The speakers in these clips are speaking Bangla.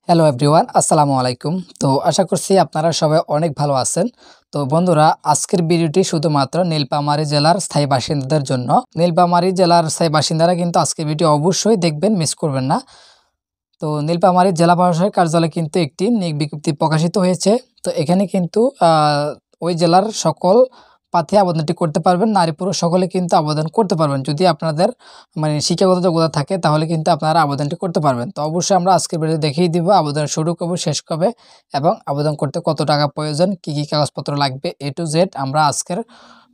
হ্যালো এভরিওয়ান, আসসালামু আলাইকুম। তো আশা করছি আপনারা সবাই অনেক ভালো আছেন। তো বন্ধুরা, আজকের ভিডিওটি শুধুমাত্র নীলফামারী জেলার স্থায়ী বাসিন্দাদের জন্য। নীলফামারী জেলার স্থায়ী বাসিন্দারা কিন্তু আজকের ভিডিও অবশ্যই দেখবেন, মিস করবেন না। তো নীলফামারী জেলা প্রশাসকের কার্যালয়ে কিন্তু একটি নিয়োগ বিজ্ঞপ্তি প্রকাশিত হয়েছে। তো এখানে কিন্তু ওই জেলার সকল প্রার্থী আবেদনটি করতে পারবেন। নারী পুরুষ সকলে কিন্তু আবেদন করতে পারবেন। যদি আপনাদের শিক্ষাগত যোগ্যতা থাকে তাহলে কিন্তু আপনারা আবেদনটি করতে পারবেন। তো অবশ্যই আমরা আজকের ভিডিও দেখিয়ে দিব আবেদন শুরু কবে, শেষ কবে এবং আবেদন করতে কত টাকা প্রয়োজন, কি কি কাগজপত্র লাগবে, A to Z আমরা আজকের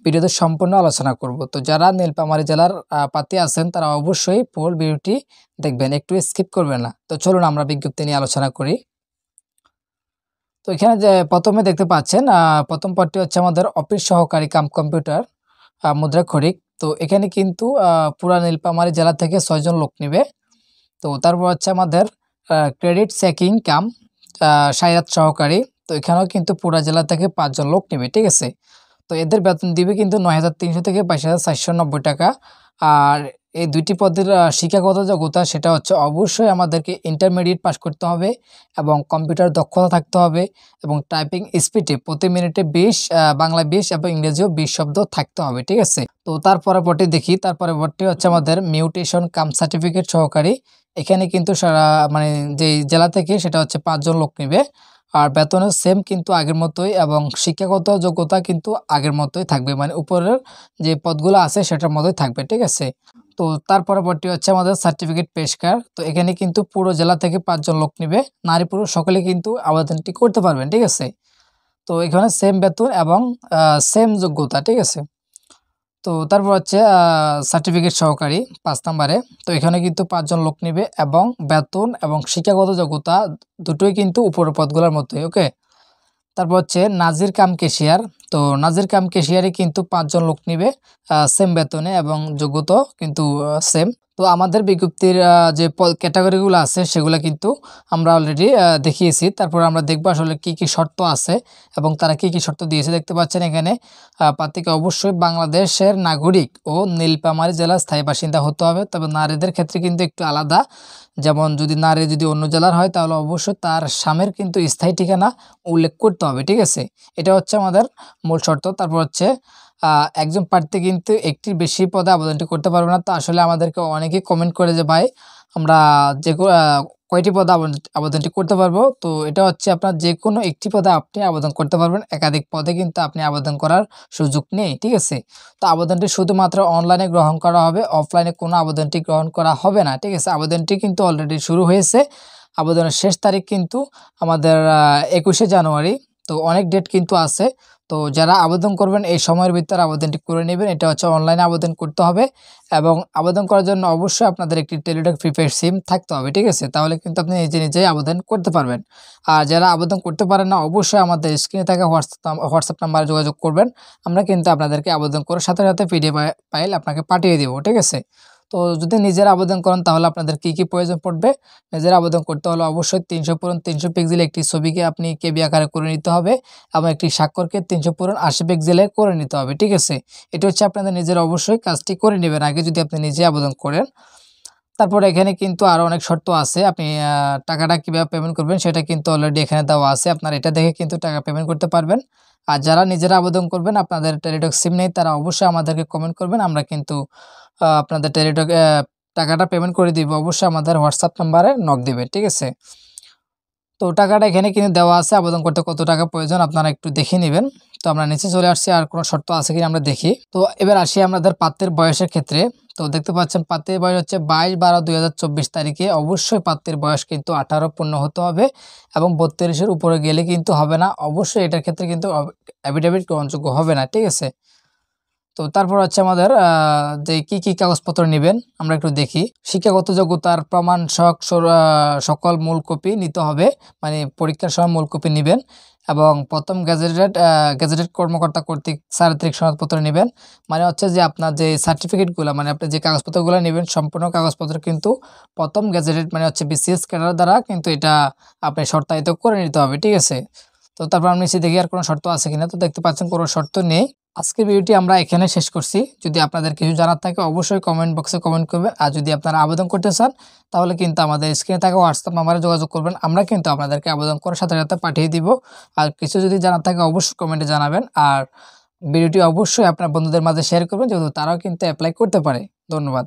ভিডিওতে সম্পূর্ণ আলোচনা করব। তো যারা নীলফামারী জেলার প্রার্থী আছেন তারা অবশ্যই ফুল ভিডিওটি দেখবেন, একটু স্কিপ করবেন না। তো চলুন আমরা বিজ্ঞপ্তি নিয়ে আলোচনা করি। তো এখানে যে প্রথমে দেখতে পাচ্ছেন, প্রথম পদটি হচ্ছে আমাদের অফিস সহকারী কাম কম্পিউটার মুদ্রাক্ষরিক। তো এখানে কিন্তু পুরা নীলফামারী জেলা থেকে 6 জন লোক নেবে। তো তারপর হচ্ছে আমাদের ক্রেডিট চেকিং কাম সাইরাত সহকারী। তো এখানেও কিন্তু পুরা জেলা থেকে 5 জন লোক নেবে, ঠিক আছে। তো এদের বেতন দিবে কিন্তু 9,300 থেকে 22,490 টাকা। আর এই দুইটি পদের শিক্ষাগত যোগ্যতা সেটা হচ্ছে অবশ্যই আমাদেরকে ইন্টারমিডিয়েট পাস করতে হবে এবং কম্পিউটার দক্ষতা থাকতে হবে এবং টাইপিং স্পিডে প্রতি মিনিটে 20 বাংলা 20 এবং ইংরেজিও 20 শব্দ থাকতে হবে, ঠিক আছে। তো তারপরে পরটি দেখি, তারপরে পরটি হচ্ছে আমাদের মিউটেশন কাম সার্টিফিকেট সহকারী। এখানে কিন্তু সারা যে জেলা থেকে সেটা হচ্ছে 5 জন লোক নেবে। আর বেতনের সেম কিন্তু আগের মতোই এবং শিক্ষাগত যোগ্যতা কিন্তু আগের মতোই থাকবে, উপরের যে পদগুলো আছে সেটার মতোই থাকবে, ঠিক আছে। তো তার পরবর্তী হচ্ছে আমাদের সার্টিফিকেট পেশকার। তো এখানে কিন্তু পুরো জেলা থেকে 5 জন লোক নেবে। নারী পুরুষ সকলে কিন্তু আবেদনটি করতে পারবেন, ঠিক আছে। তো এখানে সেম বেতন এবং সেম যোগ্যতা, ঠিক আছে। তো তারপর হচ্ছে সার্টিফিকেট সহকারী 5 নম্বরে। তো এখানে কিন্তু 5 জন লোক নেবে এবং বেতন এবং শিক্ষাগত যোগ্যতা দুটোই কিন্তু উপরের পদগুলোর মতোই, ওকে। তারপর হচ্ছে নাজির কাম ক্যাশিয়ার। তো নাজির কাম ক্যাশিয়ারে কিন্তু 5 জন লোক নিবে সেম বেতনে এবং যোগ্যতাও কিন্তু সেম। তো আমাদের বিজ্ঞপ্তির যে ক্যাটাগরিগুলো আছে সেগুলো কিন্তু আমরা অলরেডি দেখিয়েছি। তারপর আমরা দেখব আসলে কি কি শর্ত আছে এবং তারা কি কি শর্ত দিয়েছে। দেখতে পাচ্ছেন এখানে প্রার্থীকে অবশ্যই বাংলাদেশের নাগরিক ও নীলফামারী জেলার স্থায়ী বাসিন্দা হতে হবে। তবে নারীদের ক্ষেত্রে কিন্তু একটু আলাদা। যেমন নারী যদি অন্য জেলার হয় তাহলে অবশ্যই তার স্বামীর কিন্তু স্থায়ী ঠিকানা উল্লেখ করতে হবে, ঠিক আছে। এটা হচ্ছে আমাদের মূল শর্ত। তারপর হচ্ছে একজন প্রার্থী কিন্তু একটির বেশি পদে আবেদনটি করতে পারবে না। তো আসলে আমাদেরকে অনেকেই কমেন্ট করে যে ভাই আমরা যে কয়টি পদে আবেদনটি করতে পারবো। তো এটা হচ্ছে আপনার যে কোনো একটি পদে আপনি আবেদন করতে পারবেন, একাধিক পদে কিন্তু আপনি আবেদন করার সুযোগ নেই, ঠিক আছে। তো আবেদনটি শুধুমাত্র অনলাইনে গ্রহণ করা হবে, অফলাইনে কোনো আবেদনটি গ্রহণ করা হবে না, ঠিক আছে। আবেদনটি কিন্তু অলরেডি শুরু হয়েছে। আবেদনের শেষ তারিখ কিন্তু আমাদের 21শে জানুয়ারি। তো অনেক ডেট কিন্তু আছে। তো যারা আবেদন করবেন এই সময়ের ভিতরে আবেদনটি করে নেবেন। এটা হচ্ছে অনলাইনে আবেদন করতে হবে এবং আবেদন করার জন্য অবশ্যই আপনাদের একটি টেলিটক প্রিপেড সিম থাকতে হবে, ঠিক আছে। তাহলে কিন্তু আপনি নিজে নিজেই আবেদন করতে পারবেন। আর যারা আবেদন করতে পারেন না অবশ্যই আমাদের স্ক্রিনে থাকা হোয়াটসঅ্যাপ নাম্বারে যোগাযোগ করবেন। আমরা কিন্তু আপনাদেরকে আবেদন করে সাথে সাথে PDF ফাইল আপনাকে পাঠিয়ে দেবো, ঠিক আছে। তো যদি নিজেরা আবেদন করেন তাহলে আপনাদের কি কি প্রয়োজন পড়বে। নিজেরা আবেদন করতে হলে অবশ্যই 300 পুরন 300 পিক্সেল একটি ছবিকে আপনি কেবি আকারে করে নিতে হবে এবং একটি স্বাক্ষরকে 300 পুরন 80 পিক্সেলে করে নিতে হবে, ঠিক আছে। এটা হচ্ছে আপনাদের নিজেরা অবশ্যই কাজটি করে নেবেন আগে যদি আপনি নিজে আবেদন করেন। তারপর এখানে কিন্তু আরও অনেক শর্ত আছে। আপনি টাকাটা কীভাবে পেমেন্ট করবেন সেটা কিন্তু অলরেডি এখানে দেওয়া আছে। আপনারা এটা দেখে কিন্তু টাকা পেমেন্ট করতে পারবেন। আর যারা নিজেরা আবেদন করবেন আপনাদের টেলিটক সিম নেই তারা অবশ্যই আমাদেরকে কমেন্ট করবেন। আমরা কিন্তু আপনাদের টেলিটক টাকাটা পেমেন্ট করে দিব। অবশ্যই আমাদের হোয়াটসঅ্যাপ নাম্বারে নক দিবেন, ঠিক আছে। তো টাকাটা এখানে কিন্তু দেওয়া আছে। আবেদন করতে কত টাকা প্রয়োজন আপনারা একটু দেখে নেবেন। তো আমরা নিচে চলে আসছি, আর কোনো শর্ত আছে কিনা আমরা দেখি। তো এবার আসি আমাদের প্রার্থীর বয়সের ক্ষেত্রে। তো দেখতে পাচ্ছেন প্রার্থীর বয়স হচ্ছে 22/12/2024 তারিখে। অবশ্যই প্রার্থীর বয়স কিন্তু 18 পূর্ণ হতে হবে এবং 32-এর উপরে গেলে কিন্তু হবে না। অবশ্যই এটার ক্ষেত্রে কিন্তু অ্যাফিডেভিট গ্রহণযোগ্য হবে না, ঠিক আছে। তো তারপর হচ্ছে আমাদের যে কি কাগজপত্র নেবেন আমরা একটু দেখি। শিক্ষাগত যোগ্যতার প্রমাণ সকল মূল কপি নিতে হবে, পরীক্ষার সময় মূল কপি নেবেন এবং প্রথম গেজেটেড কর্মকর্তা কর্তৃক চারিত্রিক সনদপত্র নেবেন। হচ্ছে যে আপনার যে সার্টিফিকেটগুলো আপনি যে কাগজপত্রগুলো নেবেন সম্পূর্ণ কাগজপত্র কিন্তু প্রথম গেজেটেড হচ্ছে BCS ক্যাডার দ্বারা কিন্তু এটা আপনি শর্তায়িত করে নিতে হবে, ঠিক আছে। তো তারপর আমি নিচে দেখি আর কোনো শর্ত আছে কিনা। তো দেখতে পাচ্ছেন কোনো শর্ত নেই। আজকের ভিডিওটি আমরা এখানে শেষ করছি। যদি আপনাদের কিছু জানার থাকে অবশ্যই কমেন্ট বক্সে কমেন্ট করবেন। আর যদি আপনারা আবেদন করতে চান তাহলে কিন্তু আমাদের স্ক্রিনে থাকা হোয়াটসঅ্যাপ নাম্বারে যোগাযোগ করবেন। আমরা কিন্তু আপনাদেরকে আবেদন করার সাথে সাথে পাঠিয়ে দিব। আর কিছু যদি জানার থাকে অবশ্যই কমেন্টে জানাবেন। আর ভিডিওটি অবশ্যই আপনার বন্ধুদের মাঝে শেয়ার করবেন, যেহেতু তারাও কিন্তু অ্যাপ্লাই করতে পারে। ধন্যবাদ।